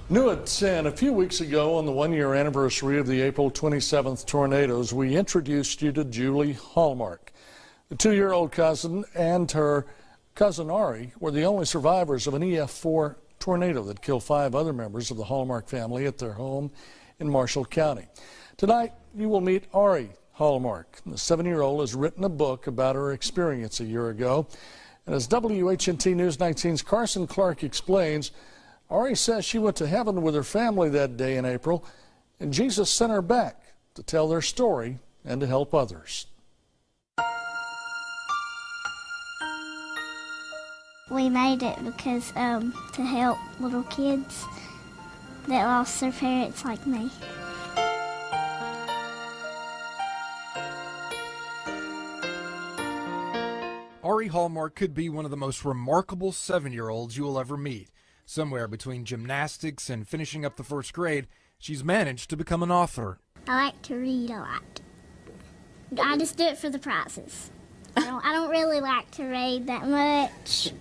New at 10, a few weeks ago on the one-year anniversary of the April 27th tornadoes, we introduced you to Julie Hallmark. The 2-year-old cousin and her cousin Ari were the only survivors of an EF4 tornado that killed 5 other members of the Hallmark family at their home in Marshall County. Tonight, you will meet Ari Hallmark. The 7-year-old has written a book about her experience a year ago. And as WHNT News 19's Carson Clark explains, Ari says she went to heaven with her family that day in April, and Jesus sent her back to tell their story and to help others. We made it because to help little kids that lost their parents like me. Ari Hallmark could be one of the most remarkable 7-year-olds you will ever meet. Somewhere between gymnastics and finishing up the 1st grade, she's managed to become an author. I like to read a lot. I just do it for the prizes. I don't really like to read that much.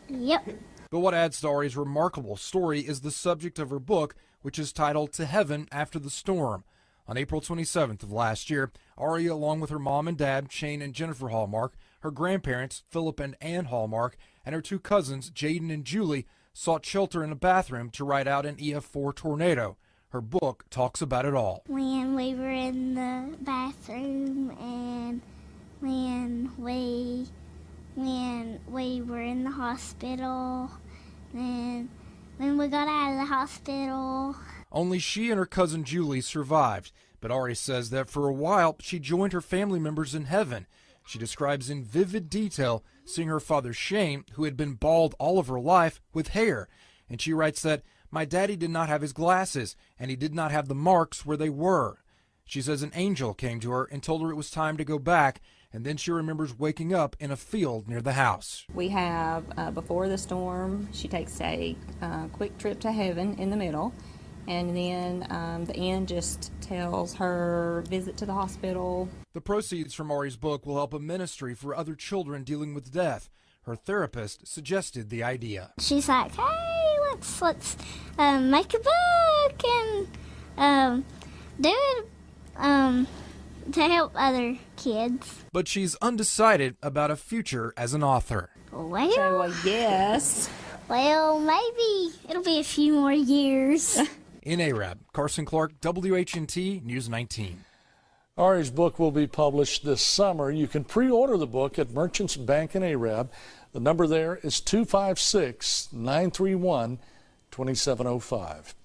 Yep. But what adds to Ari's remarkable story is the subject of her book, which is titled To Heaven After the Storm. On April 27th of last year, Ari, along with her mom and dad, Shane and Jennifer Hallmark, her grandparents, Philip and Ann Hallmark, and her 2 cousins, Jaden and Julie, sought shelter in a bathroom to ride out an EF4 tornado. Her book talks about it all. When we were in the bathroom and when we were in the hospital and when we got out of the hospital. Only she and her cousin Julie survived, but Ari says that for a while she joined her family members in heaven. She describes in vivid detail seeing her father Shane, who had been bald all of her life, with hair. And she writes that, "My daddy did not have his glasses, and he did not have the marks where they were." She says an angel came to her and told her it was time to go back, and then she remembers waking up in a field near the house. We have, before the storm, she takes a quick trip to heaven in the middle. And then the end just tells her visit to the hospital. The proceeds from Ari's book will help a ministry for other children dealing with death. Her therapist suggested the idea. She's like, hey, let's make a book and do it to help other kids. But she's undecided about a future as an author. Well, yes. Well, maybe it'll be a few more years. In Arab, Carson Clark, WHNT News 19. Ari's book will be published this summer. You can pre-order the book at Merchants Bank in Arab. The number there is 256-931-2705.